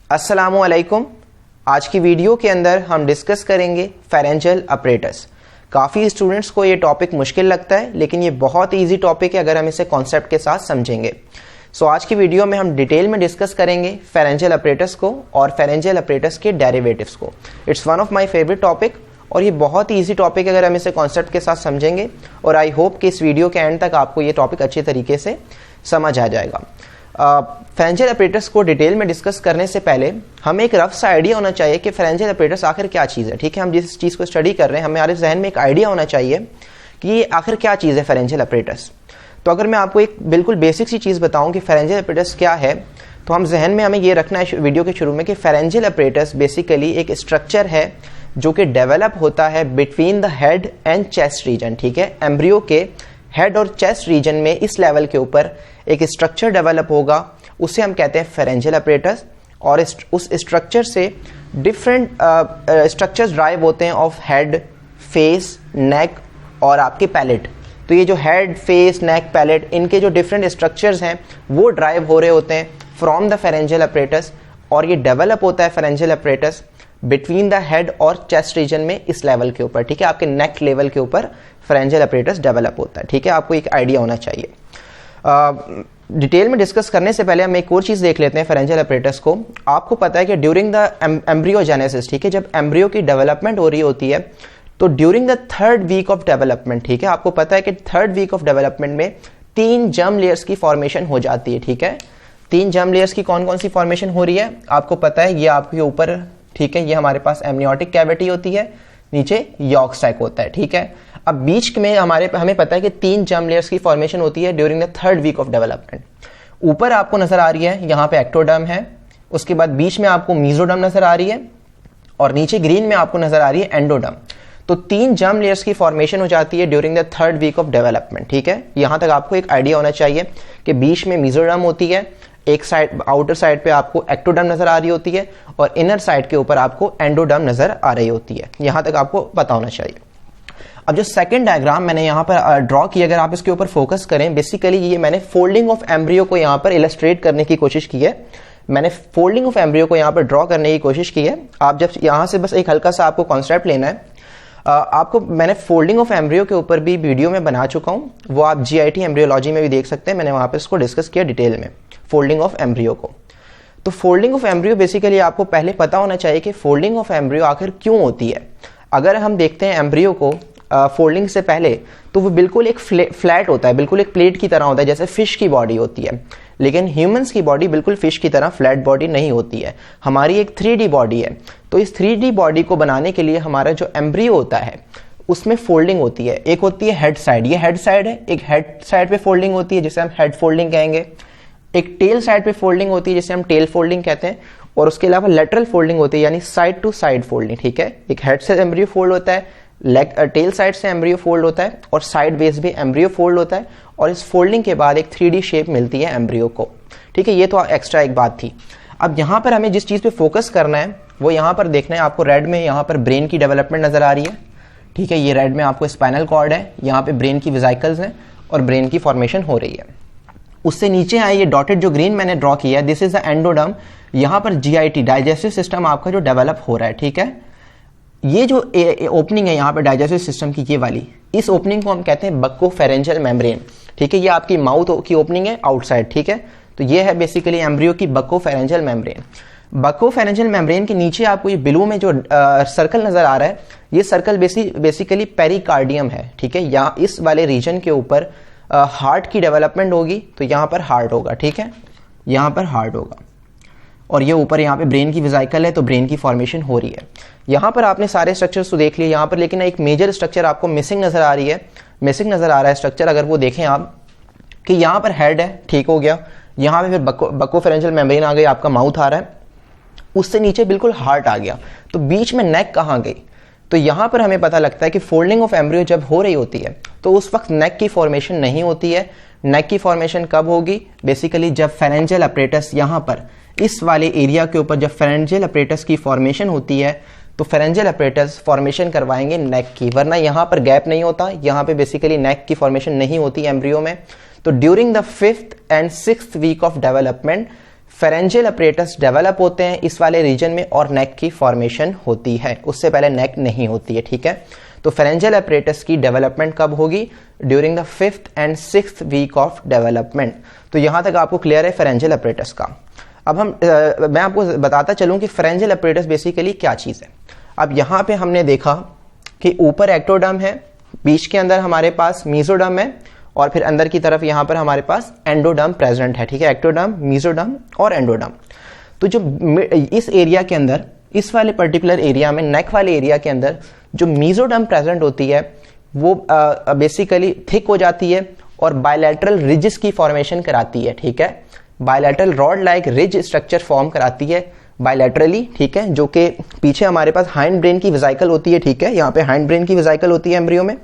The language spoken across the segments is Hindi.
अस्सलामुअलैकुम। आज की वीडियो के अंदर हम डिस्कस करेंगे फेरेंजियल अपरेटस। काफ़ी स्टूडेंट्स को ये टॉपिक मुश्किल लगता है, लेकिन ये बहुत ईजी टॉपिक है अगर हम इसे कॉन्सेप्ट के साथ समझेंगे। आज की वीडियो में हम डिटेल में डिस्कस करेंगे फेरेंजियल अपरेटस को और फेरेंजियल अपरेटस के डेरिवेटिव्स को। It's one of my favourite topic और ये बहुत ही ईजी टॉपिक है अगर हम इसे कॉन्सेप्ट के साथ समझेंगे, और आई होप कि इस वीडियो के एंड तक आपको ये टॉपिक अच्छे तरीके से समझ आ जाएगा। फेरेंजियल अपरेटस को डिटेल में डिस्कस करने से पहले हमें एक रफ सा आइडिया होना चाहिए कि फेरेंजियल अपरेटस आखिर क्या चीज़ है। ठीक है, हम जिस चीज़ को स्टडी कर रहे हैं हमारे जहन में एक आइडिया होना चाहिए कि ये आखिर क्या चीज़ है फेरेंजियल अपरेटस। तो अगर मैं आपको एक बिल्कुल बेसिक सी चीज़ बताऊं कि फेरेंजियल अपरेटस क्या है, तो हम जहन में हमें ये रखना है वीडियो के शुरू में कि फेरेंजियल अपरेटस बेसिकली एक स्ट्रक्चर है जो कि डेवलप होता है between the head and chest region. ठीक है, एम्ब्रियो के हेड और चेस्ट रीजन में इस लेवल के ऊपर एक स्ट्रक्चर डेवलप होगा, उसे हम कहते हैं फेरेंजियल अपरेटस। और उस स्ट्रक्चर से डिफरेंट स्ट्रक्चर्स ड्राइव होते हैं ऑफ हेड, फेस, नेक और आपके पैलेट। तो ये जो हेड, फेस, नेक, पैलेट, इनके जो डिफरेंट स्ट्रक्चर्स हैं वो ड्राइव हो रहे होते हैं फ्रॉम द फेरेंजियल अपरेटस, और ये डेवलप होता है pharyngeal apparatus between the head और चेस्ट रीजन में इस लेवल के ऊपर। ठीक है, आपके नेक लेवल के ऊपर फेरेंजियल अपरेटस डेवलप होता है। ठीक है, आपको एक आइडिया होना चाहिए। डिटेल में डिस्कस करने से पहले हम एक और चीज़ देख लेते हैं फेरेंजियल अपरेटस को। आपको पता है कि ड्यूरिंग द एम्ब्रियोजेनेसिस, ठीक है, जब एम्ब्रियो की डेवलपमेंट हो रही होती है तो during the third week of development, ठीक है, आपको पता है कि थर्ड वीक ऑफ डेवलपमेंट में 3 जर्म लेयर्स की फॉर्मेशन हो जाती है। ठीक है, 3 जर्म लेयर्स की कौन कौन सी फॉर्मेशन हो रही है आपको पता है, ये आपके ऊपर, ठीक है, ये हमारे पास एमनियोटिक कैविटी होती है, नीचे यॉर्क सैक होता है। ठीक है, अब बीच में हमें पता है कि 3 जर्म लेयर्स की फॉर्मेशन होती है during the third week of development. ऊपर आपको नजर आ रही है, यहाँ पे एक्टोडर्म है, उसके बाद बीच में आपको मीजोडर्म नजर आ रही है, और नीचे ग्रीन में आपको नजर आ रही है एंडोडर्म। तो 3 जर्म लेयर्स की फॉर्मेशन हो जाती है during the third week of development. ठीक है, यहां तक आपको एक आइडिया होना चाहिए कि बीच में मीजोडर्म होती है, एक साइड आउटर साइड पे आपको एक्टोडर्म नजर आ रही होती है, और इनर साइड के ऊपर आपको एंडोडर्म नजर आ रही होती है। यहां तक आपको पता होना चाहिए। अब जो सेकंड डायग्राम मैंने यहाँ पर ड्रॉ किया, अगर आप इसके ऊपर फोकस करें, बेसिकली ये मैंने फोल्डिंग ऑफ एम्ब्रियो को यहाँ पर इलस्ट्रेट करने की कोशिश की है। मैंने फोल्डिंग ऑफ एम्ब्रियो को यहाँ पर ड्रॉ करने की कोशिश की है। आप जब यहाँ से बस एक हल्का सा आपको कॉन्सेप्ट लेना है, आपको मैंने फोल्डिंग ऑफ एम्ब्रियो के ऊपर भी वीडियो में बना चुका हूँ, वो आप GIT एम्ब्रियोलॉजी में भी देख सकते हैं। मैंने वहाँ पर इसको डिस्कस किया डिटेल में, फोल्डिंग ऑफ एम्ब्रियो को। तो फोल्डिंग ऑफ एम्ब्रियो बेसिकली आपको पहले पता होना चाहिए कि फोल्डिंग ऑफ एम्ब्रियो आखिर क्यों होती है। अगर हम देखते हैं एम्ब्रियो को फोल्डिंग से पहले, तो वो बिल्कुल एक फ्लैट होता है, बिल्कुल एक प्लेट की तरह होता है, जैसे फिश की बॉडी होती है। लेकिन ह्यूमंस की बॉडी बिल्कुल फिश की तरह फ्लैट बॉडी नहीं होती है, हमारी एक 3D बॉडी है। तो इस 3D बॉडी को बनाने के लिए हमारा जो एम्ब्रियो होता है उसमें फोल्डिंग होती है। एक होती है हेड साइड, ये हेड साइड है, एक हेड साइड पे फोल्डिंग होती है जिसे हम हेड फोल्डिंग कहेंगे। एक टेल साइड पे फोल्डिंग होती है जिसे हम टेल फोल्डिंग कहते हैं, और उसके अलावा लेटरल फोल्डिंग होती है, यानी साइड टू साइड फोल्डिंग। ठीक है, एक हेड से एम्ब्रियो फोल्ड होता है, टेल साइड से एम्ब्रियो फोल्ड होता है, और साइड बेस भी एम्ब्रियो फोल्ड होता है, और इस फोल्डिंग के बाद एक 3D शेप मिलती है एम्ब्रियो को। ठीक है, ये तो एक्स्ट्रा एक बात थी। अब यहाँ पर हमें जिस चीज़ पे फोकस करना है वो यहाँ पर देखना है, आपको रेड में यहाँ पर ब्रेन की डेवलपमेंट नजर आ रही है। ठीक है, ये रेड में आपको स्पाइनल कॉर्ड है, यहाँ पे ब्रेन की वेसिकल्स हैं और ब्रेन की फॉर्मेशन हो रही है। उससे नीचे आए ये डॉटेड जो ग्रीन मैंने ड्रॉ किया है, दिस इज द एंडोडर्म। यहाँ पर GIT डाइजेस्टिव सिस्टम आपका जो डेवलप हो रहा है। ठीक है, ये जो ओपनिंग है यहाँ पे डाइजेस्टिव सिस्टम की, ये वाली, इस ओपनिंग को हम कहते हैं बक्कोफेरेंजियल मेम्ब्रेन। ठीक है, ये आपकी माउथ की ओपनिंग है आउटसाइड। ठीक है, तो ये है बेसिकली एम्ब्रियो की बक्कोफेरेंजियल मेम्ब्रेन। बक्कोफेरेंजियल मेम्ब्रेन के नीचे आपको ये ब्लू में जो सर्कल नजर आ रहा है, ये सर्कल बेसिकली पेरिकार्डियम है। ठीक है, यहाँ इस वाले रीजन के ऊपर हार्ट की डेवलपमेंट होगी, तो यहाँ पर हार्ट होगा। ठीक है, यहाँ पर हार्ट होगा, और ये ऊपर यहाँ पे ब्रेन की वेसिकल है, तो ब्रेन की फॉर्मेशन हो रही है। यहाँ पर आपने सारे स्ट्रक्चर्स तो देख लिए यहाँ पर, लेकिन एक मेजर स्ट्रक्चर आपको मिसिंग नजर आ रही है, मिसिंग नजर आ रहा है स्ट्रक्चर। अगर वो देखें आप कि यहाँ पर हेड है, ठीक हो गया, यहाँ पे फिर बक्कोफेरेंजियल मेम्ब्रेन आ गई, आपका माउथ आ रहा है, उससे नीचे बिल्कुल हार्ट आ गया, तो बीच में नेक कहाँ गई। तो यहाँ पर हमें पता लगता है कि फोल्डिंग ऑफ एम्ब्रियो जब हो रही होती है तो उस वक्त नेक की फॉर्मेशन नहीं होती है। नेक की फॉर्मेशन कब होगी, बेसिकली जब फेरेंजियल अपरेटस यहाँ पर इस वाले एरिया के ऊपर जब फेरेंजियल अपरेटस की फॉर्मेशन होती है, तो फेरेंजियल अपरेटस फॉर्मेशन करवाएंगे नेक की, वरना यहाँ पर गैप नहीं होता, यहाँ पे बेसिकली नेक की फॉर्मेशन नहीं होती एम्ब्रियो में। तो during the 5th and 6th week of development pharyngeal apparatus develop होते हैं इस वाले रीजन में और नेक की फॉर्मेशन होती है, उससे पहले नेक नहीं होती है, ठीक है। तो फेरेंजियल अपरेटस की डेवलपमेंट कब होगी? During the 5th and 6th week of development. तो यहां तक आपको क्लियर है फेरेंजियल अपरेटस का। अब मैं आपको बताता चलूं कि फेरेंजियल अपरेटस बेसिकली क्या चीज है। अब यहां पे हमने देखा कि ऊपर एक्टोडर्म है, बीच के अंदर हमारे पास मीजोडर्म है और फिर अंदर की तरफ यहां पर हमारे पास एंडोडर्म प्रेजेंट है, ठीक है। एक्टोडर्म, मीजोडर्म और एंडोडर्म। तो जो इस एरिया के अंदर, इस वाले पर्टिकुलर एरिया में, नेक वाले एरिया के अंदर जो मीजोडर्म प्रेजेंट होती है वो बेसिकली थिक हो जाती है और बायलैटरल रिजेस की फॉर्मेशन कराती है, ठीक है। Bilateral rod like ridge structure form कराती है बायलैटरली, ठीक है, जो कि पीछे हमारे पास हाइंड ब्रेन की वेसिकल होती है, ठीक है। यहाँ पे हाइंड ब्रेन की वेसिकल होती है एम्ब्रियो में।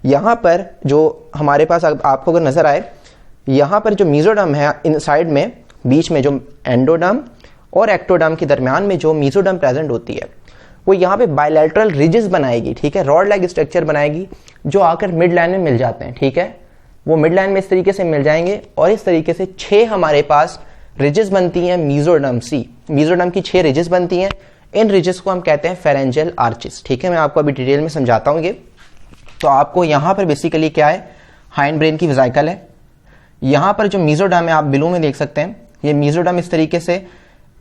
यहाँ पर जो हमारे पास आपको अगर नजर आए, यहाँ पर जो मीजोडर्म है इन साइड में, बीच में जो एंडोडर्म और एक्टोडर्म के दरमियान में जो मीजोडर्म प्रेजेंट होती है वो यहाँ पे बायलैटरल रिजेस बनाएगी, ठीक है, रॉड लाइक स्ट्रक्चर बनाएगी जो आकर मिड लाइन में मिल जाते हैं, ठीक है। वो मिड लाइन में इस तरीके से मिल जाएंगे और इस तरीके से 6 हमारे पास रिजेस बनती हैं मीजोडर्म सी। मीजोडर्म की 6 रिजेस बनती हैं। इन रिजेस को हम कहते हैं फेरेंजियल आर्चेस, ठीक है। मैं आपको अभी डिटेल में समझाता हूँ ये। तो आपको यहाँ पर बेसिकली क्या है, हाइंड ब्रेन की वेसिकल है। यहाँ पर जो मीजोडर्म है आप बिलो में देख सकते हैं, ये मीजोडर्म इस तरीके से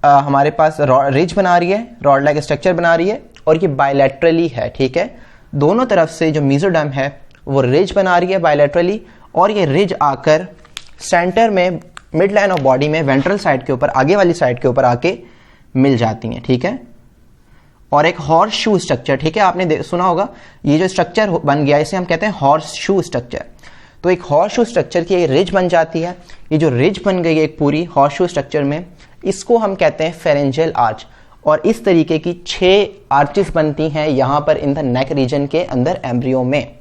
हमारे पास रिज बना रही है, रॉड लाइक स्ट्रक्चर बना रही है और ये बायलैटरली है, ठीक है। दोनों तरफ से जो मीजोडर्म है वो रिज बना रही है बायलैटरली और ये रिज आकर सेंटर में मिड लाइन ऑफ बॉडी में वेंट्रल साइड के ऊपर, आगे वाली साइड के ऊपर आके मिल जाती हैं, ठीक है। और एक हॉर्स शू स्ट्रक्चर, ठीक है, आपने सुना होगा ये जो स्ट्रक्चर बन गया इसे हम कहते हैं हॉर्स शू स्ट्रक्चर। तो एक हॉर्स शू स्ट्रक्चर की रिज बन जाती है। ये जो रिज बन गई है एक पूरी हॉर्स शू स्ट्रक्चर में, इसको हम कहते हैं फेरेंजियल आर्च। और इस तरीके की 6 आर्चेस बनती हैं यहां पर इन द नेक रीजन के अंदर एम्ब्रियो में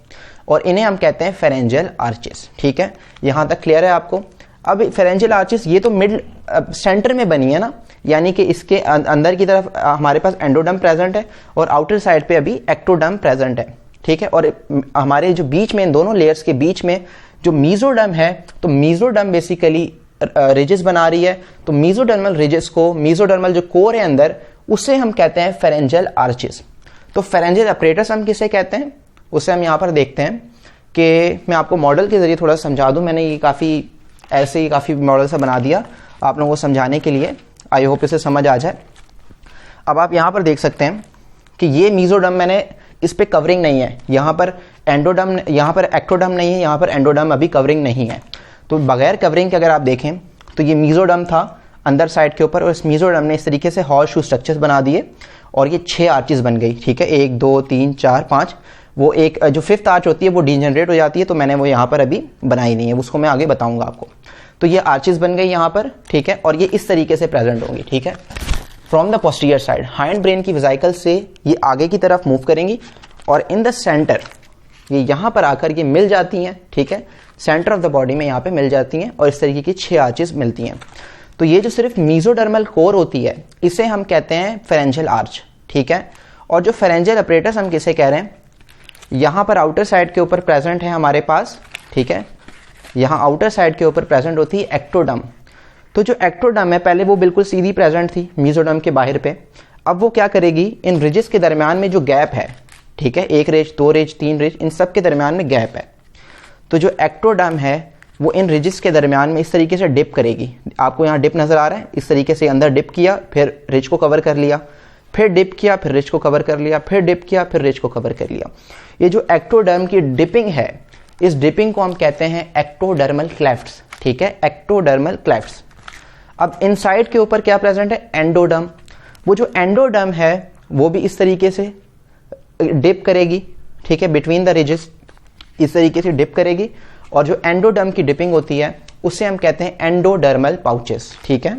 और इन्हें हम कहते हैं फेरेंजियल आर्चेस, ठीक है। यहां तक क्लियर है आपको? अब फेरेंजियल आर्चेस ये तो मिड सेंटर में बनी है ना, यानी कि इसके अंदर की तरफ हमारे पास एंडोडर्म प्रेजेंट है और आउटर साइड पे अभी एक्टोडर्म प्रेजेंट है, ठीक है। और हमारे जो बीच में इन दोनों लेयर्स के बीच में जो मीजोडर्म है, तो मीजोडर्म बेसिकली रिजेस बना रही है। तो मीजोडर्मल रिजेस को, मीजोडर्मल जो कोर है अंदर, उसे हम कहते हैं फेरेंजियल आर्चेस। तो फेरेंजियल अपरेटस हम किसे कहते हैं उसे हम यहां पर देखते हैं कि मैं आपको मॉडल के जरिए थोड़ा समझा दूं। मैंने ये काफी मॉडल सा बना दिया आप लोगों को समझाने के लिए, आई होप इसे समझ आ जाए। अब आप यहां पर देख सकते हैं कि ये मीजोडर्म, मैंने इस पे कवरिंग नहीं है, यहां पर एंडोडर्म, यहां पर एक्टोडर्म नहीं है, यहां पर एंडोडर्म अभी कवरिंग नहीं है। तो बगैर कवरिंग के अगर आप देखें तो ये मीजोडर्म था अंदर साइड के ऊपर और इस मीजोडर्म ने इस तरीके से हॉर्स शू स्ट्रक्चर्स बना दिए और ये 6 आर्चेस बन गई, ठीक है। 1 2 3 4 5, वो एक जो 5th आर्च होती है वो डीजनरेट हो जाती है, तो मैंने वो यहाँ पर अभी बनाई नहीं है, उसको मैं आगे बताऊंगा आपको। तो ये आर्चेस बन गई यहाँ पर, ठीक है, और ये इस तरीके से प्रेजेंट होंगी, ठीक है। From the posterior side hind brain की वेसिकल से ये आगे की तरफ मूव करेंगी और इन द सेंटर ये यहाँ पर आकर ये मिल जाती हैं, ठीक है। सेंटर ऑफ द बॉडी में यहाँ पे मिल जाती हैं और इस तरीके की 6 आर्चेस मिलती हैं। तो ये जो सिर्फ मीजोडर्मल कोर होती है इसे हम कहते हैं फेरेंजियल आर्च, ठीक है। और जो फेरेंजियल अपरेटस हम किसे कह रहे हैं, यहाँ पर आउटर साइड के ऊपर प्रेजेंट है हमारे पास, ठीक है। यहाँ आउटर साइड के ऊपर प्रेजेंट होती है एक्टोडर्म। तो जो एक्टोडर्म है पहले वो बिल्कुल सीधी प्रेजेंट थी मीजोडर्म के बाहर पे, अब वो क्या करेगी, इन रिजेस के दरमियान में जो गैप है, ठीक है, 1 रिज 2 रिज 3 रिज, इन सब के दरमियान में गैप है। तो जो एक्टोडर्म है वो इन रिजेस के दरमियान में इस तरीके से डिप करेगी। आपको यहाँ डिप नजर आ रहा है, इस तरीके से अंदर डिप किया, फिर रिज को कवर कर लिया, फिर डिप किया, फिर रिज को कवर कर लिया, फिर डिप किया, फिर रिज को कवर कर लिया। ये जो एक्टोडर्म की डिपिंग है, इस डिपिंग को हम कहते हैं एक्टोडर्मल क्लेफ्ट्स, ठीक है, एक्टोडर्मल क्लेफ्ट्स। अब इनसाइड के ऊपर क्या प्रेजेंट है, एंडोडर्म। वो जो एंडोडर्म है वो भी इस तरीके से डिप करेगी, ठीक है, बिटवीन द रिजेस इस तरीके से डिप करेगी और जो एंडोडर्म की डिपिंग होती है उसे हम कहते हैं एंडोडर्मल पाउचेस, ठीक है।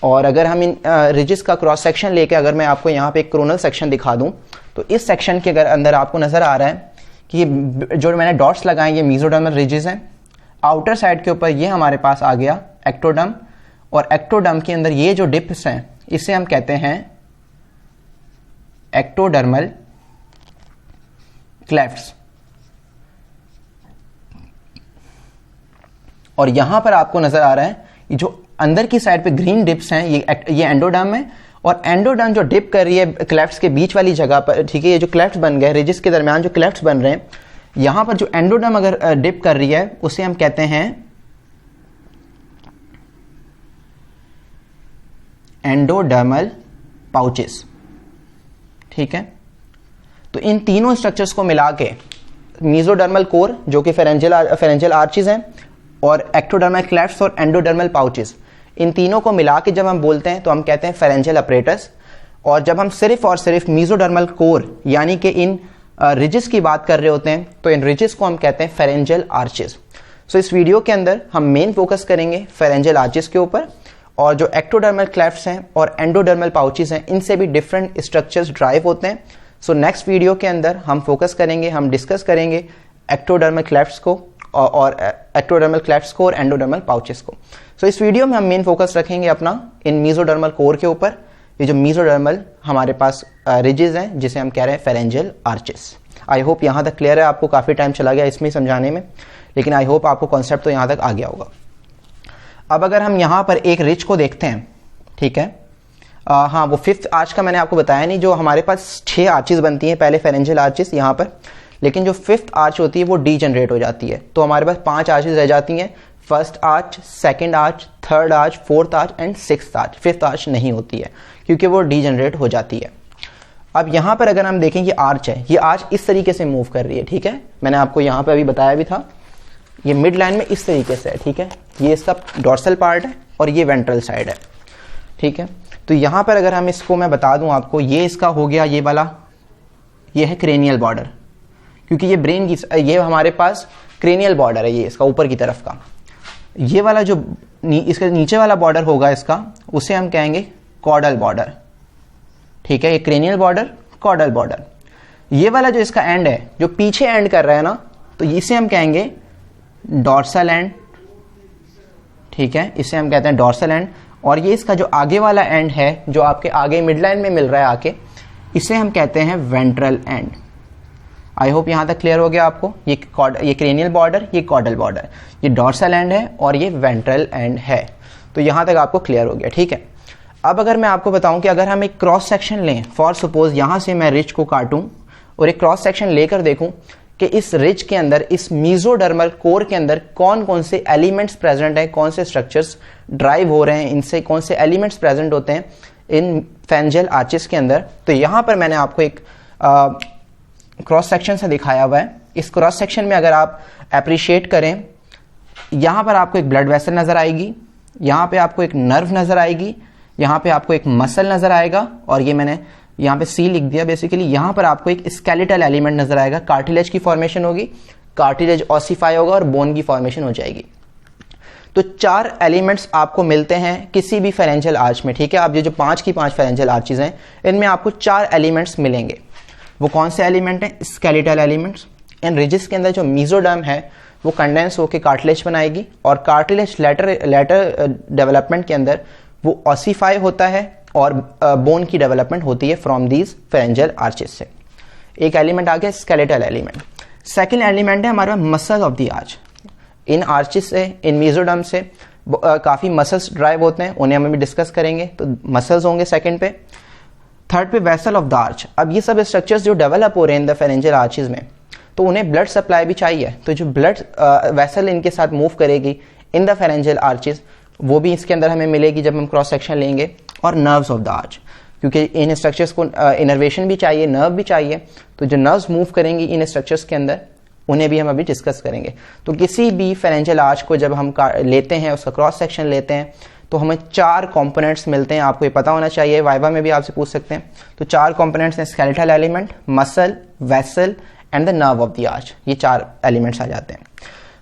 और अगर हम इन रिजेस का क्रॉस सेक्शन लेके अगर मैं आपको यहाँ पे एक कोरोनल सेक्शन दिखा दूं तो इस सेक्शन के अगर अंदर आपको नजर आ रहा है कि ये जो मैंने डॉट्स लगाए ये मीजोडर्मल रिजेस हैं। आउटर साइड के ऊपर ये हमारे पास आ गया एक्टोडर्म और एक्टोडर्म के अंदर ये जो डिप्स हैं इसे हम कहते हैं एक्टोडर्मल क्लेफ्ट्स। और यहां पर आपको नजर आ रहा है ये जो अंदर की साइड पे ग्रीन डिप्स हैं, ये एंडोडर्म है, और एंडोडर्म जो डिप कर रही है क्लेफ्ट्स के बीच वाली जगह पर, ठीक है, ये जो क्लेफ्ट्स बन गए, रिजिस के दरमियान जो क्लेफ्ट्स बन रहे हैं, यहां पर जो एंडोडर्म अगर डिप कर रही है उसे हम कहते हैं एंडोडर्मल पाउचेस, ठीक है। तो इन तीनों स्ट्रक्चर्स को मिला के मीजोडर्मल कोर जो कि फेरेंजियल आर्चेस हैं, और एक्टोडर्मल क्लेफ्ट्स और एंडोडर्मल पाउचेस, इन तीनों को मिला के जब हम बोलते हैं तो हम कहते हैं फेरेंजियल अपरेटस। और जब हम सिर्फ और सिर्फ मीजोडर्मल कोर यानी कि इन रिजिस की बात कर रहे होते हैं तो इन रिजिस को हम कहते हैं फेरेंजियल आर्चेस। सो इस वीडियो के अंदर हम मेन फोकस करेंगे फेरेंजियल आर्चेस के ऊपर, और जो एक्टोडर्मल क्लेफ्ट्स हैं और एंडोडर्मल पाउचेस हैं इनसे भी डिफरेंट स्ट्रक्चर्स ड्राइव होते हैं। सो नेक्स्ट वीडियो के अंदर हम फोकस करेंगे, हम डिस्कस करेंगे एक्टोडर्मल क्लेफ्ट्स को और एक्टोडर्मल क्लेफ्ट्स को और एंडोडर्मल पाउचेस को। सो इस वीडियो में हम मेन फोकस रखेंगे अपना इन मीजोडर्मल कोर के ऊपर, ये जो मीजोडर्मल हमारे पास रिजेस हैं जिसे हम कह रहे हैं फेरेंजियल आर्चेस। आई होप यहाँ तक क्लियर है, आपको काफ़ी टाइम चला गया इसमें समझाने में, लेकिन आई होप आपको कॉन्सेप्ट तो यहाँ तक आ गया होगा। अब अगर हम यहाँ पर एक रिज को देखते हैं, ठीक है, हाँ वो फिफ्थ आर्च का मैंने आपको बताया नहीं, जो हमारे पास 6 आर्चेस बनती हैं पहले फेरेंजियल आर्चेस यहाँ पर, लेकिन जो फिफ्थ आर्च होती है वो डीजनरेट हो जाती है, तो हमारे पास 5 आर्चेस रह जाती हैं, first arch, second arch, third arch, fourth arch and sixth arch. Fifth arch नहीं होती है क्योंकि वो डीजनरेट हो जाती है। अब यहाँ पर अगर हम देखें ये आर्च है, ये आर्च इस तरीके से मूव कर रही है, ठीक है, मैंने आपको यहाँ पे अभी बताया भी था, ये मिड लाइन में इस तरीके से है, ठीक है, ये इसका डोर्सल पार्ट है और ये वेंट्रल साइड है, ठीक है। तो यहाँ पर अगर हम इसको मैं बता दूं आपको, ये इसका हो गया ये वाला, ये है क्रेनियल बॉर्डर, क्योंकि ये ब्रेन की, ये हमारे पास क्रेनियल बॉर्डर है, ये इसका ऊपर की तरफ का। ये वाला जो इसका नीचे वाला बॉर्डर होगा इसका, उसे हम कहेंगे कॉर्डल बॉर्डर, ठीक है, ये क्रेनियल बॉर्डर, कॉर्डल बॉर्डर। ये वाला जो इसका एंड है, जो पीछे एंड कर रहा है ना, तो इसे हम कहेंगे डॉर्सल एंड, ठीक है, इसे हम कहते हैं डॉर्सल एंड। और ये इसका जो आगे वाला एंड है, जो आपके आगे मिड लाइन में मिल रहा है आके, इसे हम कहते हैं वेंट्रल एंड। आई होप यहां तक क्लियर हो गया आपको। ये क्रेनियल बॉर्डर, ये कॉर्डल बॉर्डर, ये डॉर्सल एंड है और ये वेंट्रल एंड है। तो यहां तक आपको क्लियर हो गया, ठीक है। अब अगर मैं आपको बताऊं कि अगर हम एक क्रॉस सेक्शन लें, फॉर सपोज यहां से मैं रिज को काटूं और एक क्रॉस सेक्शन लेकर देखूं कि इस रिज के अंदर, इस मीजोडर्मल कोर के अंदर कौन कौन से एलिमेंट्स प्रेजेंट हैं, कौन से स्ट्रक्चर्स ड्राइव हो रहे हैं, इनसे कौन से एलिमेंट्स प्रेजेंट होते हैं इन फेरेंजियल आर्चेस के अंदर, तो यहां पर मैंने आपको एक क्रॉस सेक्शन से दिखाया हुआ है। इस क्रॉस सेक्शन में अगर आप अप्रिशिएट करें, यहां पर आपको एक ब्लड वेसल नजर आएगी, यहां पे आपको एक नर्व नजर आएगी, यहां पे आपको एक मसल नजर आएगा, और ये मैंने यहां पे सी लिख दिया बेसिकली। यहां पर आपको एक स्केलेटल एलिमेंट नजर आएगा, कार्टिलेज की फॉर्मेशन होगी, कार्टिलेज ऑसिफाई होगा और बोन की फॉर्मेशन हो जाएगी। तो 4 एलिमेंट्स आपको मिलते हैं किसी भी फेरेंजियल आर्च में, ठीक है। अब ये जो 5 की 5 फेरेंजियल आर्चेस हैं, इनमें आपको 4 एलिमेंट्स मिलेंगे। वो कौन से एलिमेंट हैं? Skeletal elements. इन रिजिस के अंदर जो मीजोडर्म है वो कंडेंस होकर कार्टिलेज बनाएगी, और कार्टिलेज लेटर डेवलपमेंट के अंदर वो ऑसिफाई होता है और बोन की डेवलपमेंट होती है फ्रॉम दीज फेरेंजियल आर्चेस से। एक एलिमेंट आ गया स्केलेटल एलिमेंट। सेकेंड एलिमेंट है हमारा muscle of the arch. In arches से, इन मीजोडर्म से काफी मसल्स ड्राइव होते हैं, उन्हें हम अभी डिस्कस करेंगे, तो मसल्स होंगे सेकंड पे। थर्ड पे वेसल ऑफ द आर्च। अब ये सब स्ट्रक्चर्स जो डेवलप हो रहे हैं इन द फेरेंजियल आर्चेस में, तो उन्हें ब्लड सप्लाई भी चाहिए, तो जो ब्लड वेसल इनके साथ मूव करेगी इन द फेरेंजियल आर्चेस, वो भी इसके अंदर हमें मिलेगी जब हम क्रॉस सेक्शन लेंगे। और नर्व्स ऑफ द आर्च, क्योंकि इन स्ट्रक्चर्स को इनर्वेशन भी चाहिए, नर्व भी चाहिए, तो जो नर्व्स मूव करेंगी इन स्ट्रक्चर्स के अंदर, उन्हें भी हम अभी डिस्कस करेंगे। तो किसी भी फेरेंजियल आर्च को जब हम लेते हैं, उसका क्रॉस सेक्शन लेते हैं, तो हमें 4 कंपोनेंट्स मिलते हैं। आपको ये पता होना चाहिए, वाइवा में भी आपसे पूछ सकते हैं। तो 4 कंपोनेंट्स हैं, skeletal element, muscle, vessel and the nerve of the arch. ये 4 एलिमेंट्स आ जाते हैं।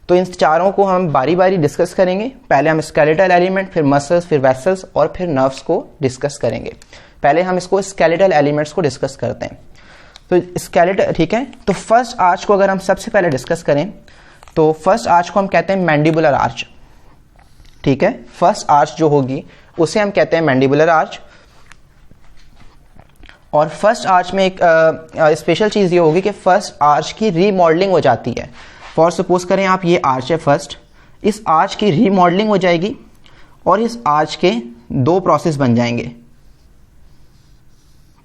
तो इन चारों को हम बारी बारी डिस्कस करेंगे। पहले हम स्केलेटल एलिमेंट, फिर मसल्स, फिर वेसल्स और फिर नर्व्स को डिस्कस करेंगे। पहले हम इसको स्केलेटल एलिमेंट्स को डिस्कस करते हैं। तो स्केलेटल, ठीक है। तो फर्स्ट आर्च को अगर हम सबसे पहले डिस्कस करें, तो फर्स्ट आर्च को हम कहते हैं मैंडिबुलर आर्च, ठीक है। फर्स्ट आर्च जो होगी उसे हम कहते हैं मैंडिबुलर आर्च। और फर्स्ट आर्च में एक स्पेशल चीज ये होगी कि फर्स्ट आर्च की रीमॉडलिंग हो जाती है। फॉर सपोज करें आप, ये आर्च है फर्स्ट, इस आर्च की रीमॉडलिंग हो जाएगी और इस आर्च के दो प्रोसेस बन जाएंगे,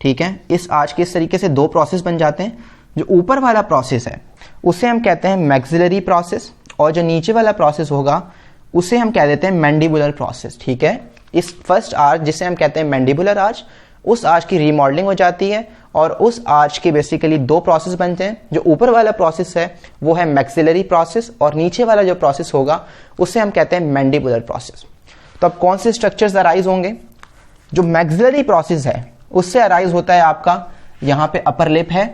ठीक है। इस आर्च के इस तरीके से दो प्रोसेस बन जाते हैं। जो ऊपर वाला प्रोसेस है उसे हम कहते हैं मैक्सिलरी प्रोसेस, और जो नीचे वाला प्रोसेस होगा उसे हम कह देते हैं मैंडिबुलर प्रोसेस, ठीक है। इस फर्स्ट आर्च जिसे हम कहते हैं मैंडिबुलर आर्च, उस आर्च की रीमॉडलिंग हो जाती है और उस आर्च के बेसिकली दो प्रोसेस बनते हैं। जो ऊपर वाला प्रोसेस है वो है मैक्सिलरी प्रोसेस, और नीचे वाला जो प्रोसेस होगा उसे हम कहते हैं मैंडिबुलर प्रोसेस। तो अब कौन से स्ट्रक्चर्स अराइज होंगे? जो मैक्सिलरी प्रोसेस है उससे अराइज होता है आपका यहां पे अपर लिप है,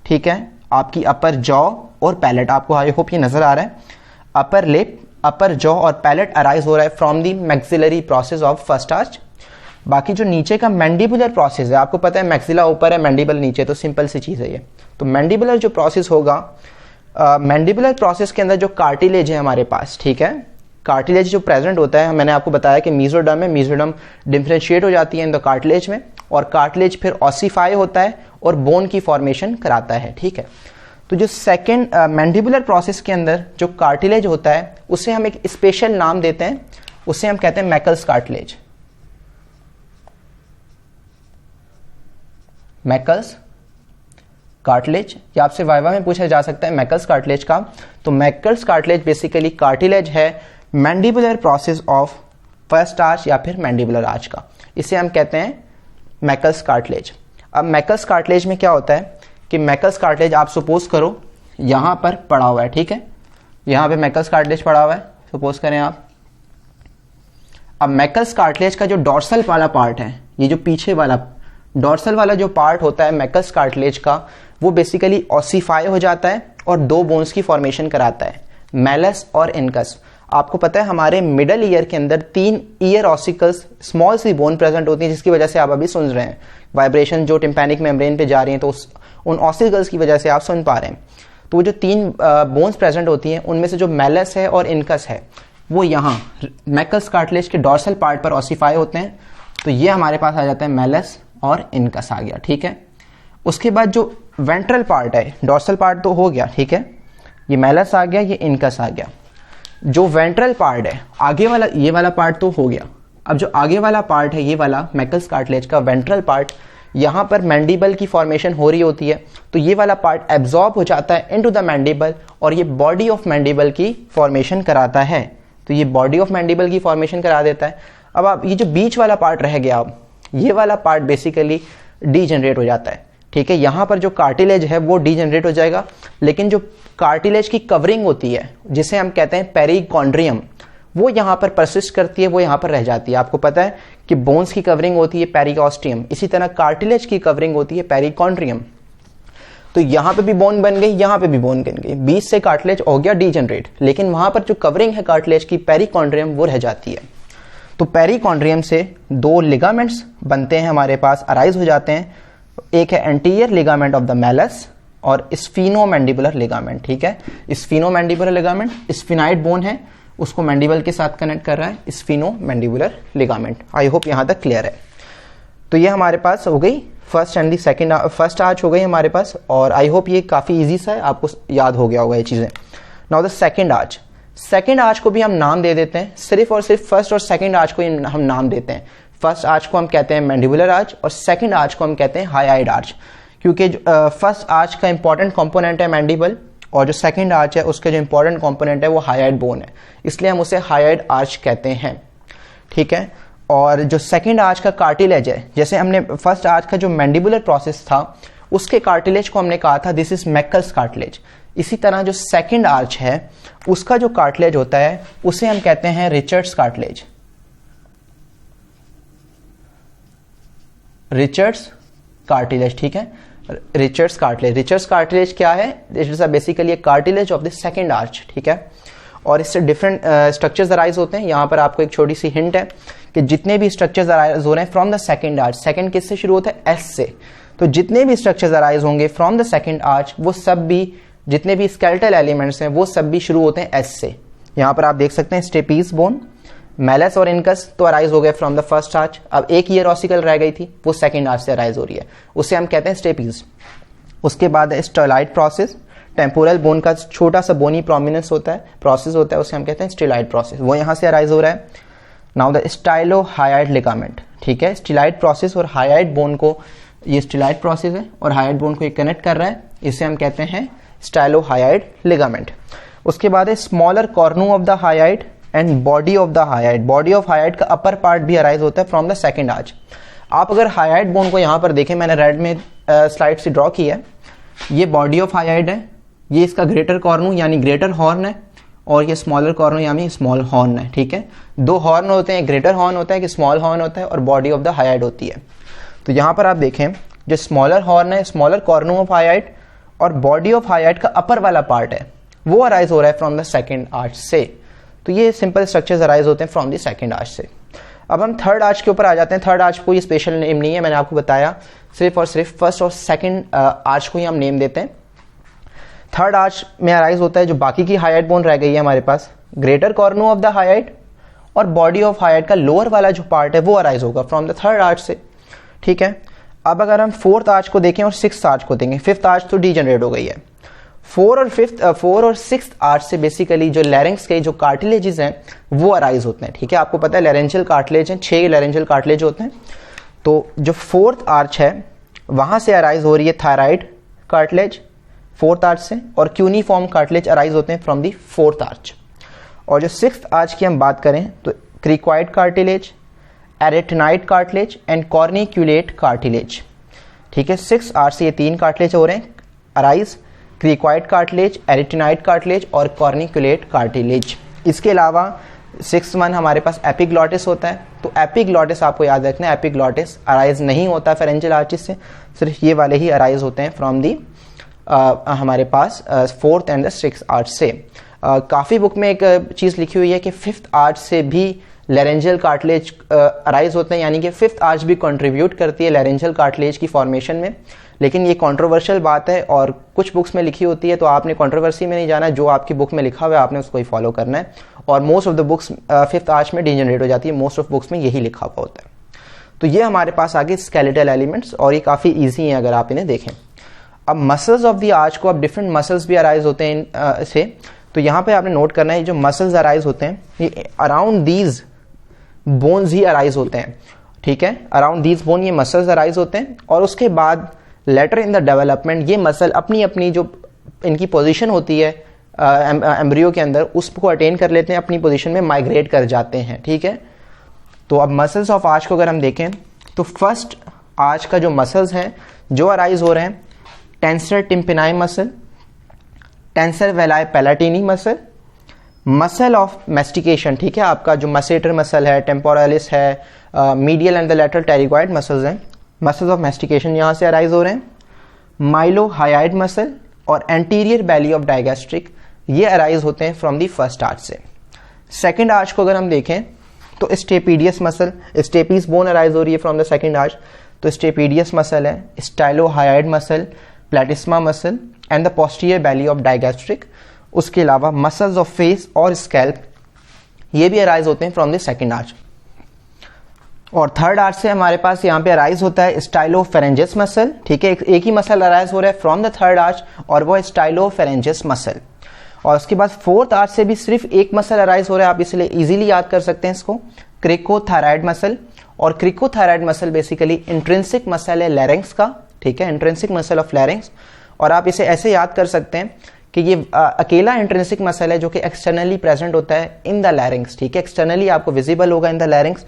ठीक है, आपकी अपर जॉ और पैलेट, आपको आई होप ये नजर आ रहा है। अपर लिप, अपर जॉ और पैलेट अराइज हो रहा है from the maxillary process of first arch. बाकी जो नीचे का मैंडिबुलर प्रोसेस है, आपको पता है मैक्सिला ऊपर है, मैंडिबल नीचे, तो सिंपल सी चीज है ये। तो मैंडिबुलर जो प्रोसेस होगा, मैंडिबुलर प्रोसेस के अंदर जो कार्टिलेज है हमारे पास, ठीक है, कार्टिलेज जो प्रेजेंट होता है, मैंने आपको बताया कि मीजोडर्म है, मीजोडर्म डिफरेंशिएट हो जाती है इन द कार्टिलेज में, और कार्टिलेज फिर ऑसिफाई होता है और बोन की फॉर्मेशन कराता है, ठीक है। तो जो सेकेंड मैंडिबुलर प्रोसेस के अंदर जो कार्टिलेज होता है उसे हम एक स्पेशल नाम देते हैं, उसे हम कहते हैं मैकल्स कार्टिलेज। मैकल्स कार्टिलेज, या आपसे वाइवा में पूछा जा सकता है मैकल्स कार्टिलेज का। तो मैकल्स कार्टिलेज बेसिकली कार्टिलेज है mandibular process of first arch या फिर मैंडिबुलर आर्च का, इसे हम कहते हैं मैकल्स कार्टिलेज। अब मैकल्स कार्टिलेज में क्या होता है कि मैकल्स कार्टिलेज आप सपोज करो यहां पर पड़ा हुआ है, ठीक है, यहां पे मैकल्स कार्टिलेज पड़ा हुआ है, सपोज करें आप। अब मैकल्स कार्टिलेज का जो डॉर्सल वाला पार्ट है, ये जो पीछे वाला डॉर्सल वाला जो पार्ट होता है मैकल्स कार्टिलेज का, वो बेसिकली ऑसिफाई हो जाता है और दो बोन्स की फॉर्मेशन कराता है, मैलस और इनकस। आपको पता है हमारे मिडल ईयर के अंदर 3 ear ossicles small C bone present होती है, जिसकी वजह से आप अभी सुन रहे हैं वाइब्रेशन जो टिम्पैनिक मेम्ब्रेन पे जा रही है, तो उन ऑसिकल्स की वजह से आप सुन पा रहे हैं। तो वो जो 3 बोन्स प्रेजेंट होती हैं उनमें से जो मैलस है और इनकस है वो यहाँ मैकल्स कार्टिलेज के डॉर्सल पार्ट पर ऑसिफाई होते हैं। तो ये हमारे पास आ जाता है मैलस और इनकस आ गया, ठीक है। उसके बाद जो वेंट्रल पार्ट है, डॉर्सल पार्ट तो हो गया, ठीक है, ये मैलस आ गया, ये इनकस आ गया। जो वेंट्रल पार्ट है आगे वाला, ये वाला पार्ट तो हो गया। अब जो आगे वाला पार्ट है ये वाला मैकल्स कार्टिलेज का वेंट्रल पार्ट, यहां पर मैंडिबल की फॉर्मेशन हो रही होती है, तो ये वाला पार्ट एब्जॉर्ब हो जाता है इनटू द मैंडिबल और ये बॉडी ऑफ मैंडिबल की फॉर्मेशन कराता है। तो ये बॉडी ऑफ मैंडिबल की फॉर्मेशन करा देता है। अब आप ये जो बीच वाला पार्ट रह गया, अब ये वाला पार्ट बेसिकली डीजनरेट हो जाता है, ठीक है। यहां पर जो कार्टिलेज है वो डीजनरेट हो जाएगा, लेकिन जो कार्टिलेज की कवरिंग होती है जिसे हम कहते हैं पेरिकॉन्ड्रियम, वो यहां पर परसिस्ट करती है, वो यहां पर रह जाती है। आपको पता है कि बोन्स की कवरिंग होती है पेरिकॉस्टियम, इसी तरह कार्टिलेज की कवरिंग होती है पेरिकॉन्ड्रियम। तो यहां पे भी बोन बन गई, यहां पे भी बोन बन गई, बीच से कार्टिलेज हो गया डीजनरेट, लेकिन वहां पर जो कवरिंग है कार्टिलेज की पेरिकॉन्ड्रियम वो रह जाती है। तो पेरिकॉन्ड्रियम से 2 लिगामेंट्स बनते हैं हमारे पास, अराइज हो जाते हैं। एक है anterior ligament of the malleus और स्फीनोमैंडिबुलर लिगामेंट, ठीक है। स्फीनोमैंडिबुलर लिगामेंट स्फिनाइड बोन है, उसको मैंडिबल के साथ कनेक्ट कर रहा है, स्फीनोमैंडिबुलर लिगामेंट। आई होप यहां तक क्लियर है। तो ये हमारे पास हो गई first and the second, first arch हो गई हमारे पास, और आई होप ये काफी इजी सा है, आपको याद हो गया होगा ये चीजें। Now the second arch, second arch को भी हम नाम दे देते हैं, सिर्फ और सिर्फ फर्स्ट और सेकंड आर्च को हम नाम देते हैं। फर्स्ट आर्च को हम कहते हैं मैंडिबुलर आर्च और सेकंड आर्च को हम कहते हैं हाईआइड आर्च, क्योंकि फर्स्ट आर्च का इंपॉर्टेंट कंपोनेंट है मैंडिबल और जो सेकंड आर्च है उसका जो इंपॉर्टेंट कंपोनेंट है वो हाईआइड बोन है, इसलिए हम उसे हाईआइड आर्च कहते हैं, ठीक है। और जो सेकंड आर्च का कार्टिलेज है, जैसे हमने फर्स्ट आर्च का जो मैंडिबुलर प्रोसेस था उसके कार्टिलेज को हमने कहा था दिस इज मैकल्स कार्टिलेज, इसी तरह जो सेकंड आर्च है उसका जो कार्टिलेज होता है उसे हम कहते हैं रिचर्ड्स कार्टिलेज। रिचर्ड्स कार्टिलेज, ठीक है, रिचर्ड्स कार्टिलेज। रिचर्ड्स कार्टिलेज क्या है? It is basically cartilage of the second arch, ठीक है। और इससे डिफरेंट स्ट्रक्चर्स अराइज होते हैं। यहां पर आपको एक छोटी सी हिंट है कि जितने भी स्ट्रक्चर्स अराइज हो रहे हैं from the second arch, second किससे शुरू होता है? एस से। तो जितने भी स्ट्रक्चर्स अराइज होंगे फ्रॉम द सेकंड आर्च वो सब भी, जितने भी स्केलेटल एलिमेंट्स हैं वो सब भी शुरू होते हैं एस से। यहां पर आप देख सकते हैं स्टेपीज बोन, मैलस और इनकस तो अराइज हो गए फ्रॉम द फर्स्ट आर्च। अब एक ईयर ऑसिकल रह गई थी, वो सेकंड आर्च से अराइज हो रही है, उसे हम कहते हैं स्टेपीज। उसके बाद स्टेलॉइड प्रोसेस, टेम्पोरल बोन का छोटा सा बोनी प्रोमिनेंस होता है, प्रोसेस होता है, उसे हम कहते हैं स्टेलॉइड प्रोसेस, वो यहां से अराइज हो रहा है। नाउ द स्टाइलोहायोइड लिगामेंट, ठीक है, स्टिलाइट प्रोसेस और हायोइड बोन को, ये स्टिलाइट प्रोसेस है और हायोइड बोन को ये कनेक्ट कर रहा है, इसे हम कहते हैं स्टाइलोहायोइड लिगामेंट। उसके बाद है smaller cornu of the hyoid and body of the hyoid. Body of hyoid का अपर पार्ट भी अराइज होता है फ्रॉम द सेकंड आर्च। आप अगर हायोइड बोन को यहां पर देखें, मैंने रेड में स्लाइड से ड्रॉ किया है, ये बॉडी ऑफ हायोइड है, ये इसका ग्रेटर कॉर्नू यानी ग्रेटर हॉर्न है और ये स्मॉलर कॉर्नू यानी स्मॉल हॉर्न है, ठीक है। दो हॉर्न होते हैं, ग्रेटर हॉर्न होता है कि स्मॉल हॉर्न होता है और बॉडी ऑफ द हायोइड होती है। तो यहां पर आप देखें जो स्मॉलर हॉर्न है, स्मॉलर कॉर्नू ऑफ हायोइड और बॉडी ऑफ हायोइड का अपर वाला पार्ट है, वो अराइज हो रहा है फ्रॉम द सेकंड आर्च से। तो ये सिंपल स्ट्रक्चर्स अराइज होते हैं फ्रॉम द सेकंड आर्च से। अब हम थर्ड आर्च के ऊपर आ जाते हैं। थर्ड आर्च को ये स्पेशल नेम नहीं है, मैंने आपको बताया, सिर्फ और सिर्फ फर्स्ट और सेकंड आर्च को ही हम नेम देते हैं। थर्ड आर्च में अराइज होता है जो बाकी की हायोइड बोन रह गई है हमारे पास, greater cornu of the hyoid और बॉडी ऑफ हायोइड का लोअर वाला जो पार्ट है वो अराइज होगा फ्रॉम द थर्ड आर्च से, ठीक है। अब अगर हम फोर्थ आर्च को देखें और सिक्स्थ आर्च को देखें, फिफ्थ आर्च तो डीजनरेट हो गई है। फोर और सिक्स्थ आर्च से बेसिकली जो लैरिंग्स के जो कार्टिलेजेस हैं वो अराइज होते हैं, ठीक है। आपको पता है लैरेंजियल कार्टिलेज हैं, 6 लैरेंजियल कार्टिलेज होते हैं। तो जो फोर्थ आर्च है वहां से अराइज हो रही है थायराइड कार्टिलेज फोर्थ आर्च से, और क्यूनिफॉर्म कार्टिलेज अराइज होते हैं फ्रॉम दी फोर्थ आर्च। और जो सिक्स्थ आर्च की हम बात करें तो cricoid cartilage, arytenoid cartilage and corniculate cartilage, ठीक है। सिक्स्थ आर्च से ये 3 कार्टिलेज हो रहे हैं arise, cricoid cartilage, arytenoid cartilage और कॉर्निक्यूलेट कार्टिलेज। इसके अलावा 6th वन हमारे पास एपिग्लॉटिस होता है। तो एपिग्लॉटिस आपको याद रखना है, एपिग्लॉटिस अराइज नहीं होता फेरेंजियल आर्चिस से, सिर्फ ये वाले ही अराइज होते हैं फ्रॉम दी हमारे पास fourth and the sixth arch से। काफ़ी बुक में एक चीज़ लिखी हुई है कि फिफ्थ आर्च से भी लैरेंजियल कार्टिलेज अराइज होते हैं, यानी कि फिफ्थ आर्च भी कंट्रीब्यूट करती है लैरेंजियल कार्टिलेज की फॉर्मेशन में। लेकिन ये कंट्रोवर्शियल बात है और कुछ बुक्स में लिखी होती है, तो आपने कंट्रोवर्सी में नहीं जाना, जो आपकी बुक में लिखा हुआ है आपने उसको ही फॉलो करना है। और most of the books fifth arch में डीजनरेट हो जाती है, मोस्ट ऑफ बुक्स में यही लिखा हुआ होता है। तो ये हमारे पास आगे स्केलेटल एलिमेंट्स, और ये काफ़ी ईजी हैं अगर आप इन्हें देखें। अब मसल्स ऑफ द आर्च को, अब डिफरेंट मसल्स भी अराइज होते हैं से, तो यहाँ पे आपने नोट करना है जो मसल्स अराइज होते हैं ये around these bones he arise होते हैं, ठीक है। अराउंड दीज बोन ये मसल्स अराइज होते हैं, और उसके बाद लेटर इन द डेवलपमेंट ये मसल अपनी अपनी जो इनकी पोजीशन होती है एम्ब्रियो के अंदर उसको अटेन कर लेते हैं, अपनी पोजीशन में माइग्रेट कर जाते हैं, ठीक है। तो अब मसल्स ऑफ आर्च को अगर हम देखें तो फर्स्ट आर्च का जो मसल्स हैं जो अराइज हो रहे हैं, tensor tympani muscle, tensor veli palatini muscle, muscle of mastication, ठीक है। आपका जो मसेटर मसल है, टेम्पोरालिस है, medial and the lateral pterygoid muscles हैं, मसल्स ऑफ मैस्टिकेशन यहाँ से अराइज हो रहे हैं। माइलोहायोइड मसल और एंटीरियर बैली ऑफ डायगैस्ट्रिक ये अराइज होते हैं फ्रॉम दी फर्स्ट आर्च से। सेकेंड आर्च को अगर हम देखें तो stapedius muscle, stapes bone arise हो रही है फ्रॉम द सेकेंड आर्च, तो स्टेपीडियस मसल है, stylohyoid muscle, platysma muscle and the posterior belly of digastric. उसके अलावा मसल्स ऑफ फेस और स्कैल्प ये भी अराइज होते हैं फ्रॉम द सेकेंड आर्च। और थर्ड आर्च से हमारे पास यहाँ पे अराइज होता है स्टाइलोफेरेंजियस मसल, ठीक है। एक ही मसल अराइज हो रहा है फ्रॉम द थर्ड आर्च और वो है स्टाइलोफेरेंजियस मसल। और उसके बाद फोर्थ आर्च से भी सिर्फ एक मसल अराइज हो रहा है, आप इसलिए इजीली याद कर सकते हैं इसको, क्रिकोथायराइड मसल। और क्रिकोथायराइड मसल बेसिकली इंट्रिंसिक मसल है लैरिंग्स का, ठीक है, इंट्रिंसिक मसल ऑफ लैरिंग्स। और आप इसे ऐसे याद कर सकते हैं कि ये अकेला इंट्रिंसिक मसल है जो कि एक्सटर्नली प्रेजेंट होता है इन द लैरिंग्स, ठीक है, एक्सटर्नली आपको विजिबल होगा in the larynx.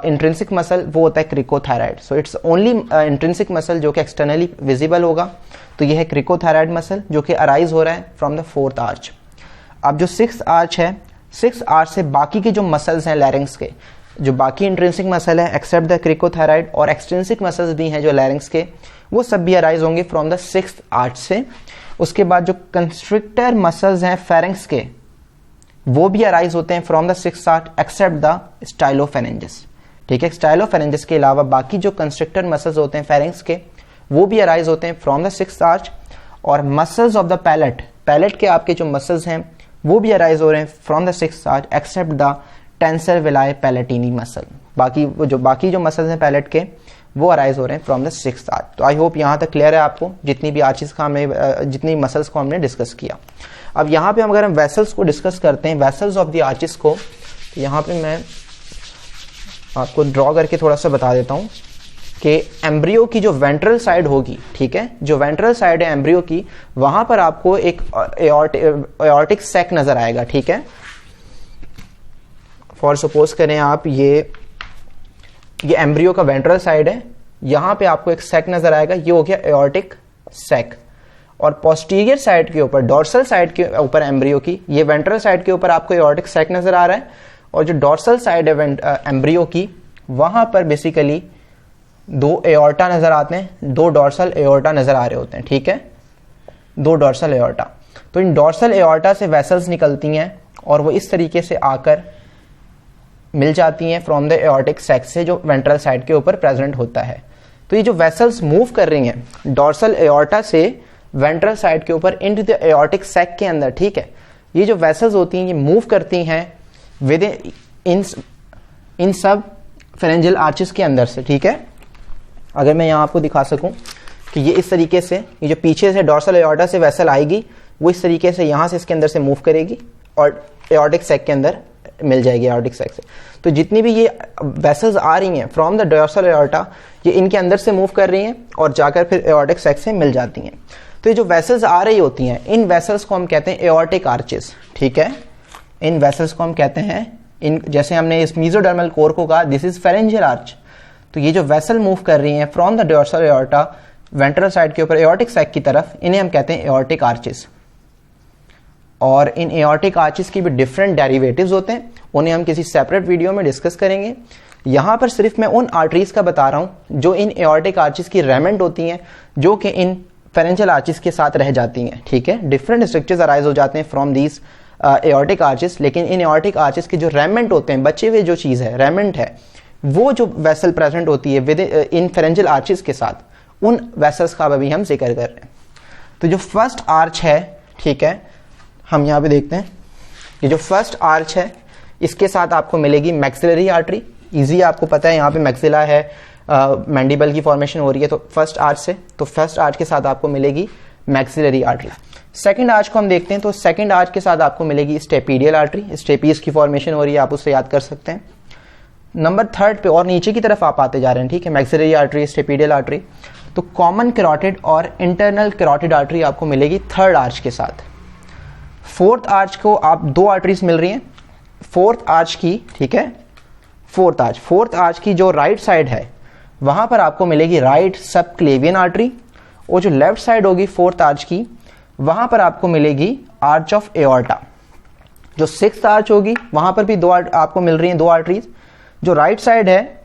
Intrinsic muscle वो होता है cricothyroid, so it's only intrinsic muscle जो कि एक्सटर्नली विजिबल होगा, तो ये है क्रिकोथायराइड मसल जो कि अराइज हो रहा है फ्रॉम द फोर्थ आर्च। अब जो सिक्स्थ आर्च है, सिक्स्थ आर्च से बाकी के जो मसल्स हैं लैरिंग्स के, जो बाकी इंट्रिंसिक मसल है एक्सेप्ट द क्रिकोथायराइड और एक्सट्रिंसिक मसल्स भी हैं जो लैरिंग्स के, वो सब भी अराइज होंगे फ्रॉम द सिक्स्थ आर्च से। उसके बाद जो कंस्ट्रिक्टर मसल्स हैं फेरेंक्स के वो भी अराइज होते हैं from the sixth arch except the stylopharyngeus, ठीक है। स्टाइलोफेरेंजिस के अलावा बाकी जो कंस्ट्रिक्टर मसल्स होते हैं फेरेंक्स के वो भी अराइज होते हैं फ्रॉम द सिक्स्थ आर्च। और muscles of the palate, palate के आपके जो मसल्स हैं वो भी अराइज हो रहे हैं from the sixth arch except the tensor veli palatini muscle. बाकी जो मसल्स हैं पैलेट के वो अराइज हो रहे हैं फ्रॉम द सिक्स्थ आर्च। तो आई होप यहाँ तक क्लियर है आपको जितनी भी आर्चेस का हमने जितनी मसल्स को हमने डिस्कस किया। अब यहाँ पे अगर हम वेसल्स को डिस्कस करते हैं, वेसल्स ऑफ द आर्चेस को, तो यहाँ पे मैं आपको ड्रॉ करके थोड़ा सा बता देता हूँ कि एम्ब्रियो की जो वेंट्रल साइड होगी, ठीक है, जो वेंट्रल साइड है एम्ब्रियो की, वहां पर आपको एक एओर्टिक सैक नजर आएगा, ठीक है। फॉर सपोज करें आप ये एम्ब्रियो का वेंट्रल साइड है, यहां पे आपको एक सैक नजर आएगा, ये हो गया एओर्टिक सैक। और पोस्टीरियर साइड के ऊपर, डॉर्सल साइड के ऊपर एम्ब्रियो की, ये वेंट्रल साइड के ऊपर आपको एओर्टिक सैक नजर आ रहा है, और जो डॉर्सल साइड है एम्ब्रियो की, वहां पर बेसिकली दो एओर्टा नजर आते हैं, दो डॉर्सल एओर्टा नजर आ रहे होते हैं, ठीक है, दो डॉर्सल एओर्टा। तो इन डॉर्सल एओर्टा से वेसल्स निकलती हैं और वो इस तरीके से आकर मिल जाती हैं फ्रॉम द एओर्टिक सैक से, जो वेंट्रल साइड के ऊपर प्रेजेंट होता है। तो ये जो वेसल्स मूव कर रही हैं डॉर्सल एओर्टा से वेंट्रल साइड के ऊपर इनटू द एओर्टिक सैक के अंदर, ठीक है, ये जो वेसल्स होती हैं ये मूव करती हैं विद इन सब फेरेंजियल आर्चेस के अंदर से, ठीक है। अगर मैं यहाँ आपको दिखा सकूं कि ये इस तरीके से, ये जो पीछे से डॉर्सल एओर्टा से वेसल आएगी, वो इस तरीके से यहाँ से इसके अंदर से मूव करेगी और एओर्टिक सैक के अंदर मिल जाएगी एओर्टिक सैक से। तो जितनी भी ये वेसल्स आ रही हैं फ्रॉम द डॉर्सल एओर्टा, ये इनके अंदर से मूव कर रही हैं और जाकर फिर एओर्टिक सैक से मिल जाती हैं। तो ये जो वेसल्स आ रही होती हैं, इन वेसल्स को हम कहते हैं एओर्टिक आर्चेस, ठीक है। इन वेसल्स को हम कहते हैं, इन जैसे हमने इस मेसोडर्मल कोर को कहा दिस इज फेरेंजियल आर्च, तो ये जो वेसल मूव कर रही हैं from the dorsal aorta ventral side के ऊपर एओर्टिक सैक की तरफ, इन्हें हम कहते हैं एओर्टिक आर्चेस। और इन एओर्टिक आर्चेस की भी डिफरेंट डेरिवेटिव्स होते हैं, उन्हें हम किसी सेपरेट वीडियो में डिस्कस करेंगे। यहां पर सिर्फ मैं उन आर्टरीज का बता रहा हूं जो इन एओर्टिक आर्चेस की रेमेंट होती हैं, जो कि इन फेरेंजियल आर्चेस के साथ रह जाती हैं, ठीक है। डिफरेंट स्ट्रक्चर्स अराइज हो जाते हैं फ्रॉम दीज एओर्टिक आर्चेस, लेकिन इन एओर्टिक आर्चेस के जो रेमेंट होते हैं, बचे हुए जो चीज है रेमेंट है, वो जो वेसल प्रेजेंट होती है विद इन फेरेंजियल आर्चेस के साथ, उन वेसल्स का अभी हम जिक्र कर रहे हैं। तो जो फर्स्ट आर्च है, ठीक है, हम यहाँ पे देखते हैं, ये जो फर्स्ट आर्च है इसके साथ आपको मिलेगी मैक्सिलरी आर्टरी। इजी आपको पता है, यहाँ पे मैक्सिला है, मैंडिबल की फॉर्मेशन हो रही है तो फर्स्ट आर्च से, तो फर्स्ट आर्च के साथ आपको मिलेगी मैक्सिलरी आर्टरी। सेकंड आर्च को हम देखते हैं, तो सेकंड आर्च के साथ आपको मिलेगी स्टेपीडियल आर्टरी, स्टेपीज की फॉर्मेशन हो रही है, आप उससे याद कर सकते हैं। नंबर थर्ड पे और नीचे की तरफ आप आते जा रहे हैं, ठीक है, मैक्सिलरी आर्टरी, स्टेपीडियल आर्टरी। तो कॉमन कैरोटिड और इंटरनल कैरोटिड आर्टरी आपको मिलेगी थर्ड आर्च के साथ। फोर्थ आर्च को आप दो आर्टरीज मिल रही हैं फोर्थ आर्च की, ठीक है, फोर्थ आर्च की जो राइट साइड है वहां पर आपको मिलेगी राइट सबक्लेवियन आर्टरी, और जो लेफ्ट साइड होगी फोर्थ आर्च की, वहां पर आपको मिलेगी आर्च ऑफ एओर्टा। जो सिक्स्थ आर्च होगी वहां पर भी दो आपको मिल रही हैं, दो आर्टरीज। जो राइट साइड है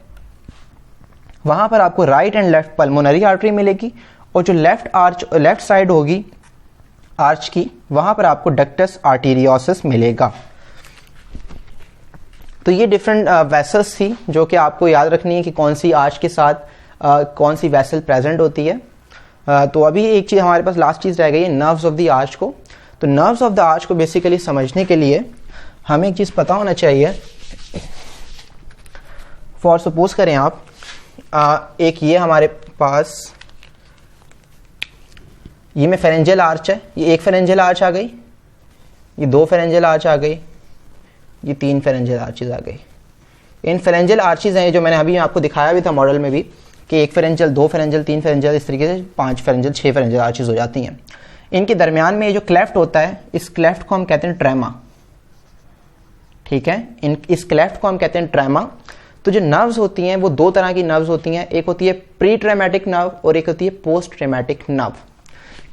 वहां पर आपको right and left pulmonary artery मिलेगी, और जो लेफ्ट साइड होगी आर्च की, वहां पर आपको डक्टस आर्टेरियोसस मिलेगा। तो ये डिफरेंट वेसल्स थी जो कि आपको याद रखनी है कि कौन सी आर्च के साथ कौन सी वेसल प्रेजेंट होती है। तो अभी एक चीज हमारे पास लास्ट चीज रह गई है, नर्व्स ऑफ द आर्च को। तो नर्व्स ऑफ द आर्च को बेसिकली समझने के लिए हमें एक चीज पता होना चाहिए। फॉर सपोज करें आप एक ये हमारे पास ये में फेरेंजियल आर्च है, ये एक फेरेंजियल आर्च आ गई, ये दो फेरेंजियल आर्च आ गई, ये तीन फेरेंजियल आर्चेज आ गई। इन फेरेंजियल आर्चेज हैं जो मैंने अभी आपको दिखाया भी था मॉडल में भी, कि एक फेरेंजियल, दो फेरेंजियल, तीन फेरेंजियल, इस तरीके से पांच फेरेंजियल, छह फेरेंजियल आर्चेज हो जाती हैं। इनके दरमियान में ये जो क्लेफ्ट होता है, इस क्लेफ्ट को हम कहते हैं ट्रेमा, ठीक है, इस क्लेफ्ट को हम कहते हैं ट्रेमा। तो जो नर्व्स होती हैं वो दो तरह की नर्व्स होती हैं, एक होती है प्री ट्रेमेटिक नर्व और एक होती है पोस्ट ट्रेमेटिक नर्व,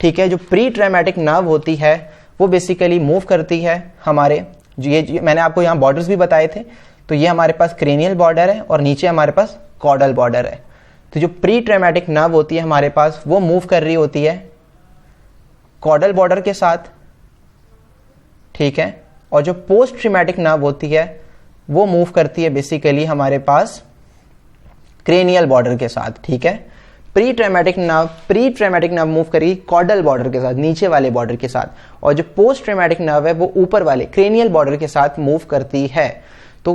ठीक है। जो प्री ट्रेमेटिक नर्व होती है वो बेसिकली मूव करती है हमारे, ये मैंने आपको यहाँ बॉर्डर्स भी बताए थे, तो ये हमारे पास क्रेनियल बॉर्डर है और नीचे हमारे पास कॉर्डल बॉर्डर है। तो जो प्री ट्रेमेटिक नर्व होती है हमारे पास वो मूव कर रही होती है कॉर्डल बॉर्डर के साथ, ठीक है, और जो पोस्ट ट्रेमेटिक नर्व होती है वो मूव करती है बेसिकली हमारे पास क्रेनियल बॉर्डर के साथ, ठीक है। प्री ट्रेमेटिक नर्व मूव करेगी कॉर्डल बॉर्डर के साथ, नीचे वाले बॉर्डर के साथ, और जो पोस्ट ट्रेमेटिक नर्व है वो ऊपर वाले क्रेनियल बॉर्डर के साथ मूव करती है। तो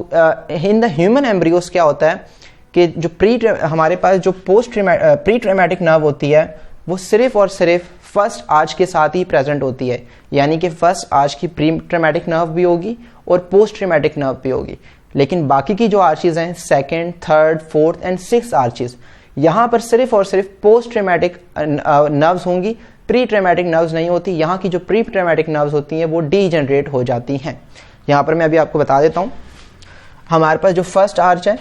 इन द ह्यूमन एम्ब्रियोस क्या होता है कि जो हमारे पास जो प्री ट्रेमेटिक नर्व होती है वो सिर्फ और सिर्फ फर्स्ट आर्च के साथ ही प्रेजेंट होती है, यानी कि फर्स्ट आर्च की प्री ट्रेमेटिक नर्व भी होगी और पोस्ट ट्रेमेटिक नर्व भी होगी। लेकिन बाकी की जो आर्चेज हैं, second, third, fourth and six arches, यहाँ पर सिर्फ और सिर्फ पोस्ट ट्रॉमेटिक नर्व्स होंगी, प्री ट्रॉमेटिक नर्व्स नहीं होती। यहाँ की जो प्री ट्रॉमेटिक नर्व्स होती हैं वो डीजनरेट हो जाती हैं। यहाँ पर मैं अभी आपको बता देता हूँ, हमारे पास जो फर्स्ट आर्च है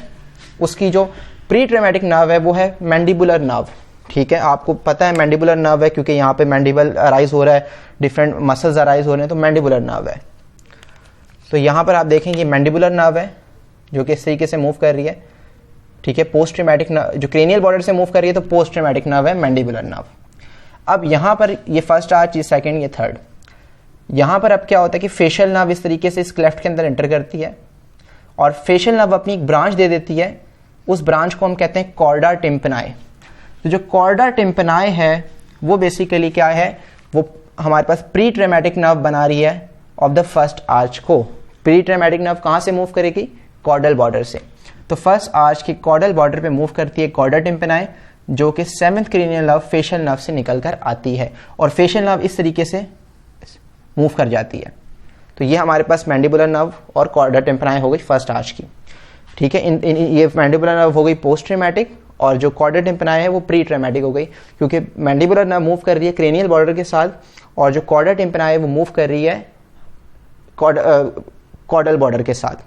उसकी जो प्री ट्रॉमेटिक नर्व है वो है मैंडिबुलर नर्व। ठीक है, आपको पता है मैंडिबुलर नर्व है क्योंकि यहाँ पे मैंडिबल अराइज हो रहा है, डिफरेंट मसल्स अराइज हो रहे हैं, तो मैंडिबुलर नर्व है। तो यहाँ पर आप देखेंगे मैंडिबुलर नर्व है जो कि इस तरीके से मूव कर रही है। ठीक है, पोस्ट ट्रॉमेटिक नर्व जो क्रेनियल बॉर्डर से मूव कर रही है तो पोस्ट ट्रॉमेटिक नर्व है मैंडिबुलर नर्व। अब यहाँ पर ये फर्स्ट आर्च, ये सेकेंड, ये थर्ड, यहाँ पर अब क्या होता है कि फेशियल नर्व इस तरीके से इस क्लेफ्ट के अंदर एंटर करती है और फेशियल नर्व अपनी एक ब्रांच दे देती है। उस ब्रांच को हम कहते हैं कॉर्डा टिम्पनाई। तो जो कॉर्डा टिम्पनाई है वो बेसिकली क्या है, वो हमारे पास प्री ट्रॉमेटिक नर्व बना रही है ऑफ द फर्स्ट आर्च को। प्री ट्रॉमेटिक नर्व कहाँ से मूव करेगी, कॉर्डल बॉर्डर से। तो फर्स्ट आर्च की कॉर्डल बॉर्डर पे मूव करती है कॉर्डा टिम्पनाई, जो कि seventh cranial nerve facial nerve से निकलकर आती है और फेशियल नर्व इस तरीके से मूव कर जाती है। तो ये हमारे पास मैंडिबुलर नर्व और कॉर्डा टिम्पनाई हो गई फर्स्ट आर्च की। ठीक है, ये मैंडिबुलर नर्व हो गई पोस्ट ट्रॉमेटिक और जो कॉर्डा टिम्पनाई है वो प्री ट्रॉमेटिक हो गई, क्योंकि मैंडिबुलर नर्व मूव कर रही है क्रेनियल बॉर्डर के साथ और जो कॉर्डा टिम्पनाई है वो मूव कर रही है कॉर्डल बॉर्डर के साथ।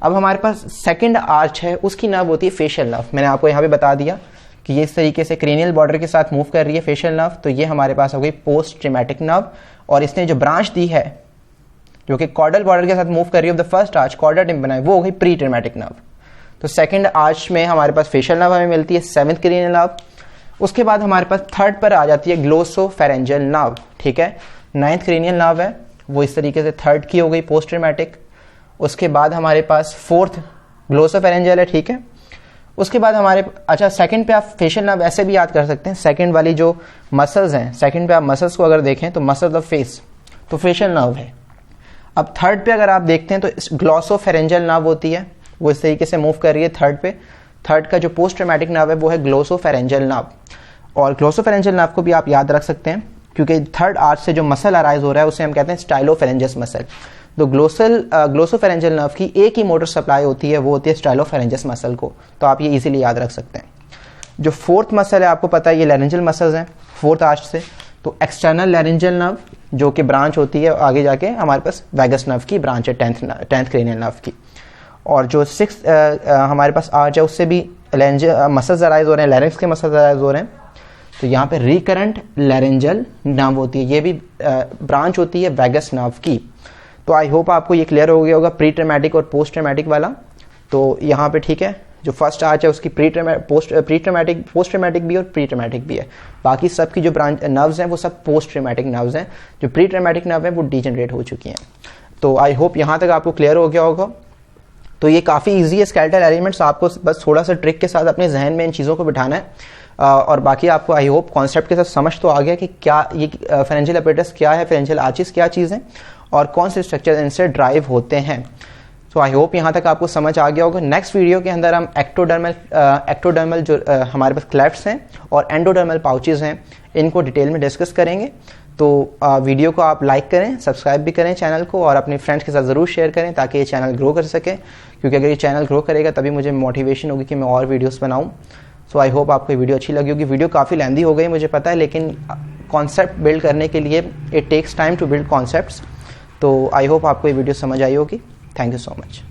अब हमारे पास सेकंड आर्च है, उसकी नर्व होती है फेशियल नर्व। मैंने आपको यहाँ पे बता दिया कि ये इस तरीके से क्रेनियल बॉर्डर के साथ मूव कर रही है फेशियल नर्व, तो ये हमारे पास हो गई पोस्ट ट्रॉमेटिक नर्व। और इसने जो ब्रांच दी है जो कि कॉर्डल बॉर्डर के साथ मूव कर रही है of the first arch chorda tympani, वो हो गई प्री ट्रॉमेटिक नर्व। तो सेकंड आर्च में हमारे पास फेशियल नर्व हमें मिलती है, सेवेंथ क्रेनियल नर्व। उसके बाद हमारे पास थर्ड पर आ जाती है ग्लोसोफेरेंजियल नर्व। ठीक है, नाइन्थ क्रेनियल नर्व है वो इस तरीके से थर्ड की हो गई पोस्ट ट्रॉमेटिक। उसके बाद हमारे पास फोर्थ ग्लोसोफेरेंजियल है। ठीक है, उसके बाद हमारे सेकंड पे आप फेशियल नर्व ऐसे भी याद कर सकते हैं, सेकंड वाली जो मसल्स हैं, सेकंड पे आप मसल्स को अगर देखें तो मसल्स ऑफ फेस तो फेशियल नर्व है। अब थर्ड पे अगर आप देखते हैं तो ग्लोसोफेरेंजियल नर्व होती है, वो इस तरीके से मूव कर रही है थर्ड पे। थर्ड का जो पोस्ट ट्रॉमेटिक नर्व है वो है ग्लोसोफेरेंजियल नर्व। और ग्लोसोफेरेंजियल नर्व को भी आप याद रख सकते हैं क्योंकि थर्ड आर्च से जो मसल अराइज हो रहा है उसे हम कहते हैं स्टाइलोफेरेंजियस मसल। तो ग्लोसोफेरेंजियल नर्व की एक ही मोटर सप्लाई होती है, वो होती है स्टाइलोफेरेंजियस मसल को। तो आप ये इजीली याद रख सकते हैं। जो फोर्थ मसल है आपको पता है ये लैरिंजियल मसल्स हैं फोर्थ आर्च से। तो एक्सटर्नल लैरिंजियल नर्व जो कि ब्रांच होती है आगे जाके हमारे पास वैगस नर्व की ब्रांच है, टेंथ क्रेनियल नर्व की। और जो सिक्स हमारे पास आर्च है उससे भी मसल्स अराइज हो रहे हैं, लैरिंक्स के मसल्स अराइज हो रहे हैं। तो यहाँ पे रिकरेंट लैरिंजियल नर्व होती है, ये भी ब्रांच होती है वैगस नर्व की। तो आई होप आपको ये क्लियर हो गया होगा प्री ट्रॉमेटिक और पोस्ट ट्रॉमेटिक वाला। तो यहाँ पे ठीक है, जो फर्स्ट आर्च है उसकी पोस्ट ट्रॉमेटिक भी और प्री ट्रॉमेटिक भी है। बाकी सब की जो ब्रांच नर्व्स हैं वो सब पोस्ट ट्रॉमेटिक नर्व्स हैं। जो प्री ट्रॉमेटिक नर्व है वो डीजनरेट हो चुकी हैं। तो आई होप यहाँ तक आपको क्लियर हो गया होगा। तो ये काफ़ी ईजी है स्केलेटल एलिमेंट्स, आपको बस थोड़ा सा ट्रिक के साथ अपने जहन में इन चीज़ों को बिठाना है। और बाकी आपको आई होप कॉन्सेप्ट के साथ समझ तो आ गया कि क्या ये फेरेंजियल अपरेटस क्या है, फेरेंजियल आर्चेस क्या चीज़ है और कौन से स्ट्रक्चर इनसे ड्राइव होते हैं। तो आई होप यहाँ तक आपको समझ आ गया होगा। नेक्स्ट वीडियो के अंदर हम एक्टोडर्मल जो हमारे पास क्लेफ्ट्स हैं और एंडोडर्मल पाउचेस हैं इनको डिटेल में डिस्कस करेंगे। तो वीडियो को आप लाइक करें, सब्सक्राइब भी करें चैनल को और अपने फ्रेंड्स के साथ ज़रूर शेयर करें ताकि ये चैनल ग्रो कर सके, क्योंकि अगर ये चैनल ग्रो करेगा तभी मुझे मोटिवेशन होगी कि मैं और वीडियोस बनाऊं। सो आई होप आपको ये वीडियो अच्छी लगी होगी। वीडियो काफ़ी लेंदी हो गई मुझे पता है, लेकिन कॉन्सेप्ट बिल्ड करने के लिए it takes time to build concepts. तो आई होप आपको ये वीडियो समझ आई होगी। Thank you so much.